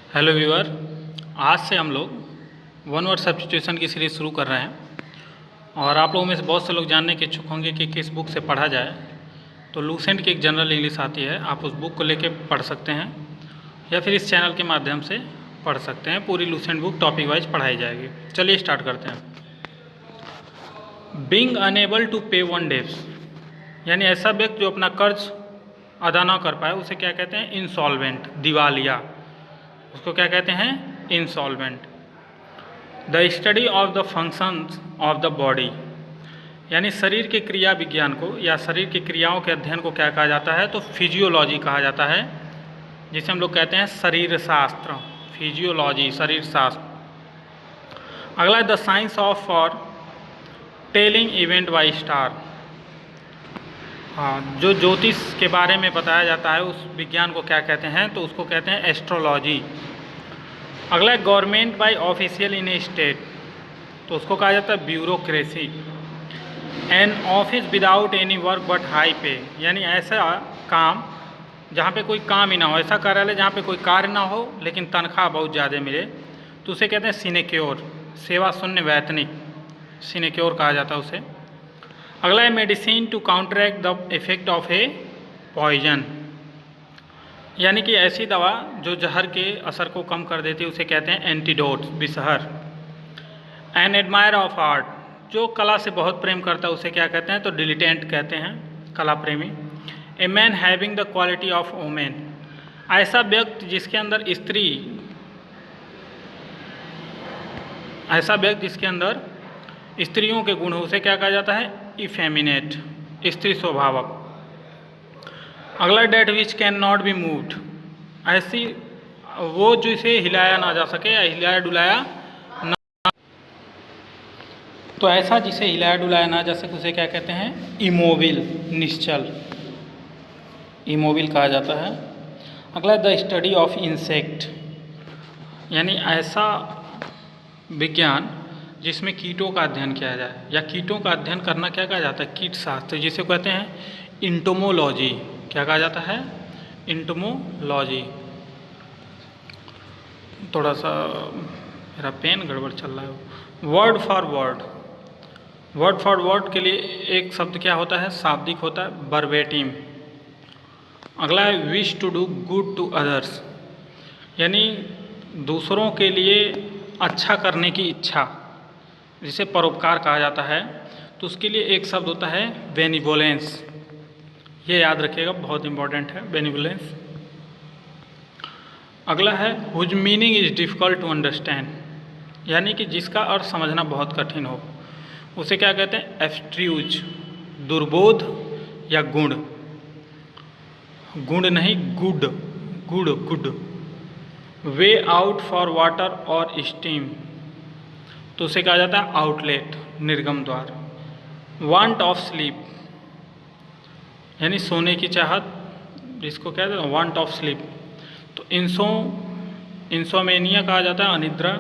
Hello viewer, आज से हम लोग वन वर्ड सब्स्टिट्यूशन की सीरीज़ शुरू कर रहे हैं और आप लोगों में से बहुत से लोग जानने के इच्छुक होंगे कि किस बुक से पढ़ा जाए। तो लूसेंट की एक जनरल इंग्लिश आती है, आप उस बुक को लेके पढ़ सकते हैं या फिर इस चैनल के माध्यम से पढ़ सकते हैं। पूरी लूसेंट बुक टॉपिक वाइज पढ़ाई जाएगी। चलिए स्टार्ट करते हैं। बीइंग अनेबल टू पे वन डेब्स, यानी ऐसा व्यक्ति जो अपना कर्ज अदा ना कर पाए उसे क्या कहते हैं? इंसॉल्वेंट, दिवालिया। उसको क्या कहते हैं? Insolvent. The study of the functions of the body, यानी शरीर के क्रिया विज्ञान को या शरीर की क्रियाओं के अध्ययन को क्या कहा जाता है? तो फिजियोलॉजी कहा जाता है, जिसे हम लोग कहते हैं शरीर शास्त्र। फिजियोलॉजी, शरीर शास्त्र। अगला है the science of for telling event by star. हाँ, जो ज्योतिष के बारे में बताया जाता है उस विज्ञान को क्या कहते हैं? तो उसको कहते हैं एस्ट्रोलॉजी। अगला है government by official in A state, तो उसको कहा जाता है bureaucracy. An office without any work but high पे, यानी ऐसा काम जहाँ पे कोई काम ही ना हो, ऐसा कार्यालय जहाँ पे कोई कार्य ना हो लेकिन तनख्वाह बहुत ज़्यादा मिले, तो उसे कहते हैं सिनेक्योर, सेवा शून्य वैतनिक, सिनेक्योर कहा जाता है उसे। अगला है medicine to counteract the effect of a poison, यानी कि ऐसी दवा जो जहर के असर को कम कर देती है उसे कहते हैं एंटीडोट, विषहर। एन एडमायर ऑफ आर्ट, जो कला से बहुत प्रेम करता है उसे क्या कहते हैं? तो डिलिटेंट कहते हैं, कला प्रेमी। A man having the quality of women, ऐसा व्यक्ति जिसके अंदर स्त्रियों के गुण हो उसे क्या कहा जाता है? इफेमिनेट, स्त्री स्वभावक। अगला that which can not be moved, ऐसी वो जिसे हिलाया ना जा सके या हिलाया डुलाया ना, तो ऐसा जिसे हिलाया डुलाया ना जा सके उसे क्या कहते हैं? इमोबिल, निश्चल, इमोबिल कहा जाता है। अगला द स्टडी ऑफ इंसेक्ट, यानी ऐसा विज्ञान जिसमें कीटों का अध्ययन किया जाए या कीटों का अध्ययन करना क्या कहा जाता है? कीट शास्त्र, जिसे कहते हैं इंटोमोलॉजी। क्या कहा जाता है? इंटोमोलॉजी। थोड़ा सा मेरा पेन गड़बड़ चल रहा है। Word for word, word for word के लिए एक शब्द क्या होता है? शाब्दिक होता है, वर्बेटिम। अगला है wish to do good to others, यानी दूसरों के लिए अच्छा करने की इच्छा, जिसे परोपकार कहा जाता है। तो उसके लिए एक शब्द होता है बेनिवोलेंस, ये याद रखिएगा, बहुत इंपॉर्टेंट है बेनिवोलेंस। अगला है whose meaning is difficult to understand, यानी कि जिसका अर्थ समझना बहुत कठिन हो उसे क्या कहते हैं? एब्स्ट्रूज, दुर्बोध या गुण, गुण नहीं good, good good. Way out for water और स्टीम, तो उसे कहा जाता है आउटलेट, निर्गम द्वार। वांट ऑफ स्लीप, यानी सोने की चाहत, जिसको कहते हैं वांट ऑफ स्लीप। तो इंसोमेनिया कहा जाता है अनिद्रा।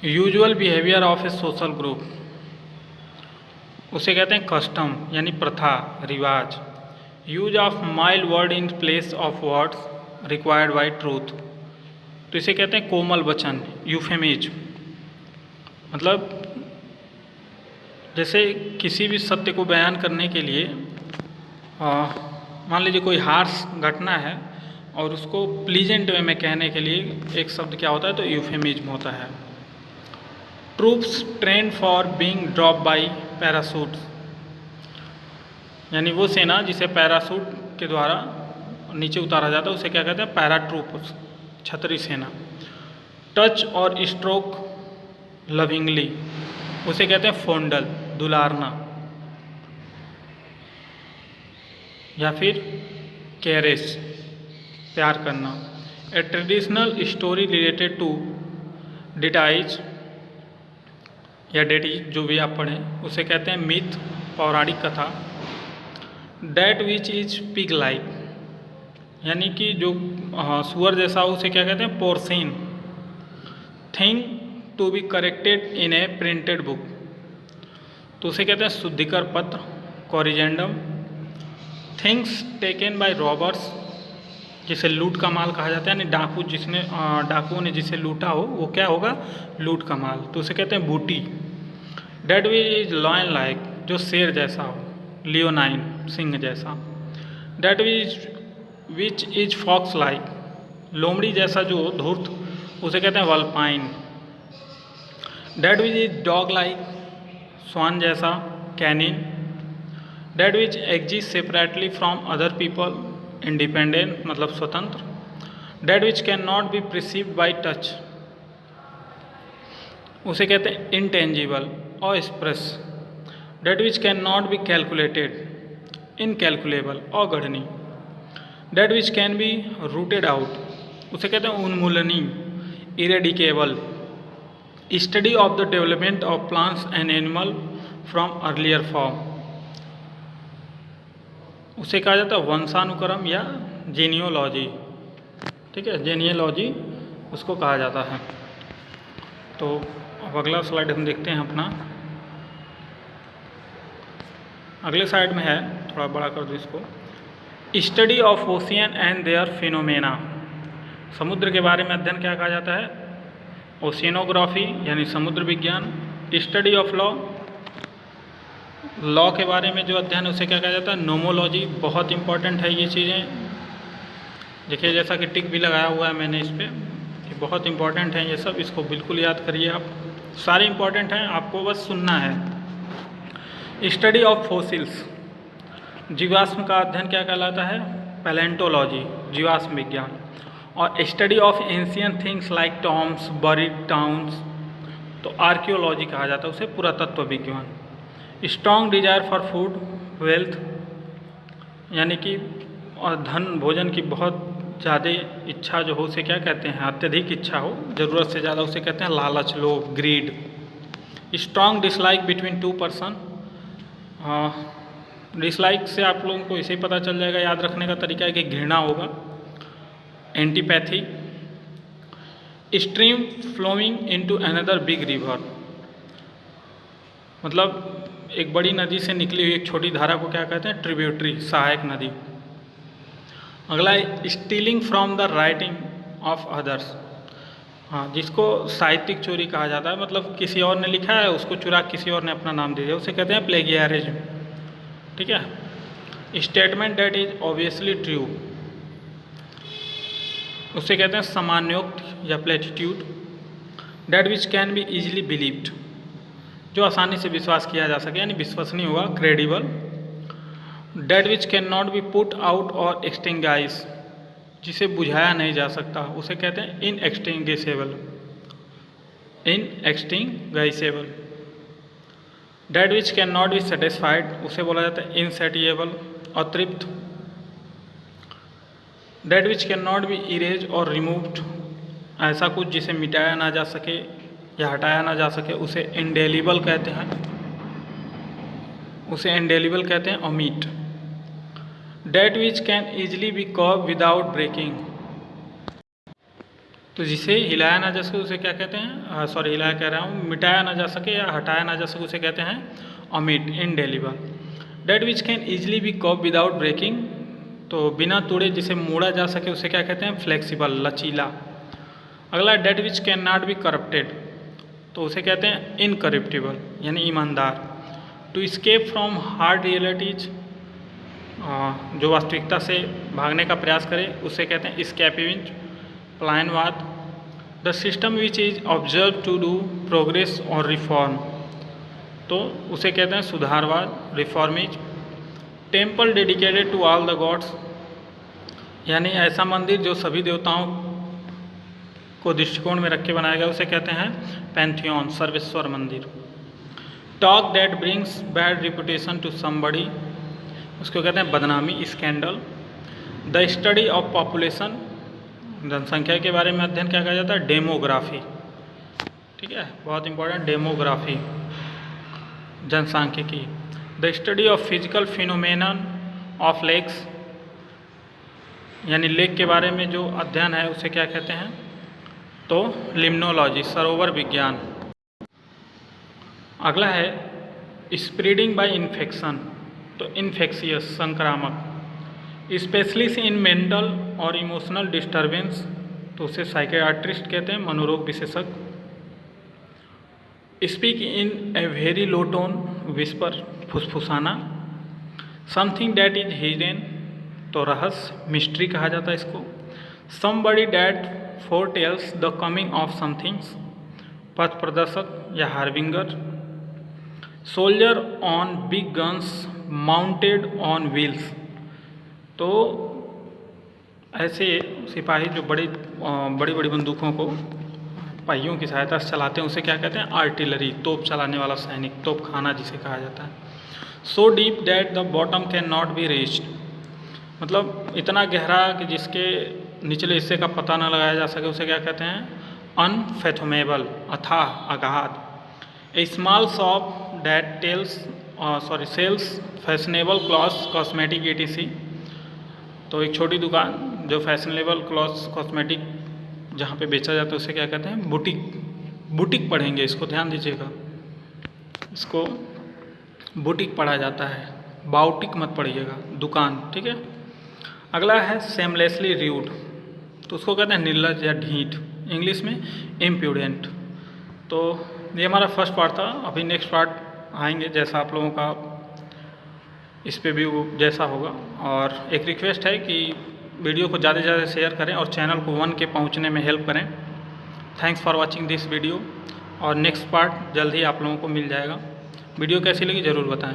Usual behaviour of A social group, उसे कहते हैं कस्टम, यानी प्रथा, रिवाज। Use of mild word in place of words required by truth, तो इसे कहते हैं कोमल वचन, यूफेमिज्म। मतलब जैसे किसी भी सत्य को बयान करने के लिए मान लीजिए कोई हार्श घटना है और उसको प्लीजेंट वे में कहने के लिए एक शब्द क्या होता है? तो यूफेमिज्म होता है। Troops train for being drop by parachute, यानी वो सेना जिसे पैरासूट के द्वारा नीचे उतारा जाता है उसे क्या कहते हैं? पैराट्रूप्स, छतरी सेना। टच और स्ट्रोक लविंगली, उसे कहते हैं फोंडल, दुलारना, या फिर कैरेस, प्यार करना। A traditional story related to deities या डेटीज, जो भी आप पढ़ें उसे कहते हैं मिथ, पौराणिक कथा। That which is pig like, यानी कि जो सुअर जैसा हो उसे क्या कहते हैं? Porcine. Thing to be corrected in a printed book, तो उसे कहते हैं शुद्धिकर पत्र, corrigendum. Things taken by robbers, जिसे लूट का माल कहा जाता है, यानी डाकुओं ने जिसे लूटा हो वो क्या होगा, लूट का माल, तो उसे कहते हैं बूटी। That which is lion like, जो शेर जैसा हो, लियोनाइन सिंह जैसा। That which is fox like, लोमड़ी जैसा जो धूर्त, उसे कहते हैं vulpine. That which is dog like, स्वान जैसा, canine. That which exist separately from other people, independent मतलब स्वतंत्र। That which can not be perceived by touch, उसे कहते हैं इंटेंजिबल और express. That which can not be calculated, incalculable और Garhani. Date which can be rooted out, उसे कहते हैं उन्मूलनीय, eradicable. Study of the development of plants and animal from earlier form, उसे कहा जाता है वंशानुक्रम या जेनियोलॉजी। ठीक है, जेनियोलॉजी उसको कहा जाता है। तो अब अगला स्लाइड हम देखते हैं अपना, अगले साइड में है, थोड़ा बड़ा कर दो इसको। Study of ocean and their phenomena, समुद्र के बारे में अध्ययन क्या कहा जाता है, ओशियनोग्राफी यानी समुद्र विज्ञान। स्टडी ऑफ लॉ, लॉ के बारे में जो अध्ययन उसे क्या कहा जाता है, नोमोलॉजी। बहुत इंपॉर्टेंट है ये चीज़ें, देखिए जैसा कि टिक भी लगाया हुआ है मैंने इस पर, कि बहुत इंपॉर्टेंट है ये सब, इसको बिल्कुल याद करिए आप, सारे इंपॉर्टेंट हैं, आपको बस सुनना है। स्टडी ऑफ फोसिल्स, जीवाश्म का अध्ययन क्या कहलाता है, पैलेंटोलॉजी, जीवाश्म विज्ञान। और study of ancient things like Tom's, buried towns, तो आर्कियोलॉजी कहा जाता है उसे, पुरातत्व विज्ञान। Strong desire for food, wealth, यानी कि धन भोजन की बहुत ज़्यादा इच्छा जो हो उसे क्या कहते हैं, अत्यधिक इच्छा हो, ज़रूरत से ज़्यादा, उसे कहते हैं लालच, लोभ, greed. Strong dislike between two person, dislike से आप लोगों को इसे पता चल जाएगा, याद रखने का तरीका है कि घृणा होगा। Antipathy. Stream flowing into another big river, मतलब एक बड़ी नदी से निकली हुई एक छोटी धारा को क्या कहते हैं, ट्रिब्यूटरी, सहायक नदी। अगला है stealing from the writing of others, हाँ, जिसको साहित्यिक चोरी कहा जाता है, मतलब किसी और ने लिखा है उसको चुरा किसी और ने अपना नाम दे दिया, उसे कहते हैं प्लेगियरिज्म। ठीक है। Statement that is obviously true, उसे कहते हैं सामान्योक्त या platitude. That which can be easily believed, जो आसानी से विश्वास किया जा सके, यानी विश्वसनीय होगा, credible. That which can not be put out और एक्सटिंग्विश, जिसे बुझाया नहीं जा सकता, उसे कहते हैं inextinguishable, inextinguishable. That which can not be satisfied, उसे बोला जाता है इनसेटिएबल, अतृप्त। That which can not be erase और रिमूव्ड, ऐसा कुछ जिसे मिटाया ना जा सके या हटाया ना जा सके, उसे इंडेलिबल कहते हैं, उसे इंडेलिबल कहते हैं, omit. That which can easily be curve without breaking, तो जिसे हिलाया ना जा सके उसे क्या कहते हैं, सॉरी हिलाया कह रहा हूँ, मिटाया ना जा सके या हटाया ना जा सके उसे कहते हैं omit, indelible. That which can easily be curve without breaking, तो बिना तोड़े जिसे मोड़ा जा सके उसे क्या कहते हैं, फ्लेक्सिबल, लचीला। अगला that which can not be corrupted, तो उसे कहते हैं इनकरप्टिबल, यानी ईमानदार। To escape from hard realities, जो वास्तविकता से भागने का प्रयास करे उसे कहते हैं स्कैपिंग, पलायनवाद। The system which is observe to do progress और रिफॉर्म, तो उसे कहते हैं सुधारवाद, reformism. Temple dedicated to all the gods, यानी ऐसा मंदिर जो सभी देवताओं को दृष्टिकोण में रख के बनाया गया, उसे कहते हैं पैंथियन, सर्वेश्वर मंदिर। Talk that brings bad reputation to somebody, उसको कहते हैं बदनामी, scandal. The study of population, जनसंख्या के बारे में अध्ययन क्या कहा जाता है, डेमोग्राफी। ठीक है, बहुत इंपॉर्टेंट, डेमोग्राफी, जनसांख्यिकी। The study of physical phenomenon of lakes, यानी लेक के बारे में जो अध्ययन है उसे क्या कहते हैं, तो लिम्नोलॉजी, सरोवर विज्ञान। अगला है स्प्रेडिंग बाय इन्फेक्शन, तो इन्फेक्शियस, संक्रामक। स्पेशलिस्ट इन मेंटल और इमोशनल डिस्टर्बेंस, तो उसे साइकियाट्रिस्ट कहते हैं, मनोरोग विशेषज्ञ। Speak in a very low tone, whisper, फुसफुसाना। समथिंग डैट इज हिडन, तो रहस्य, मिस्ट्री कहा जाता है इसको। Somebody that foretells the coming of somethings, पथ प्रदर्शक या harbinger. Soldier on big guns mounted on wheels, तो ऐसे सिपाही जो बड़ी बड़ी बंदूकों को पहियों की सहायता से चलाते हैं, उसे क्या कहते हैं? आर्टिलरी, तोप चलाने वाला सैनिक, तोप खाना जिसे कहा जाता है। So deep that the bottom can not be reached, मतलब इतना गहरा कि जिसके निचले हिस्से का पता न लगाया जा सके, उसे क्या कहते हैं? अनफेथोमेबल, अथाह, अगाध। A small shop that sells fashionable clothes, cosmetic etc, तो एक छोटी दुकान जो फैशनेबल क्लॉथ्स, कॉस्मेटिक जहाँ पे बेचा जाता है, उसे क्या कहते हैं? बुटीक। बुटीक पढ़ेंगे, इसको ध्यान दीजिएगा, इसको बुटीक पढ़ा जाता है, बाउटिक मत पढ़िएगा, दुकान, ठीक है। अगला है सेमलेसली र्यूड, तो उसको कहते हैं निर्लज या ढीठ, इंग्लिश में इम्प्यूडेंट। तो ये हमारा फर्स्ट पार्ट था। अभी नेक्स्ट पार्ट आएंगे, जैसा आप लोगों का इस पे भी वो जैसा होगा। और एक रिक्वेस्ट है कि वीडियो को ज़्यादा से ज़्यादा शेयर करें और चैनल को 1 के पहुंचने में हेल्प करें। Thanks for watching this video, और नेक्स्ट पार्ट जल्द ही आप लोगों को मिल जाएगा। वीडियो कैसी लगी ज़रूर बताएं।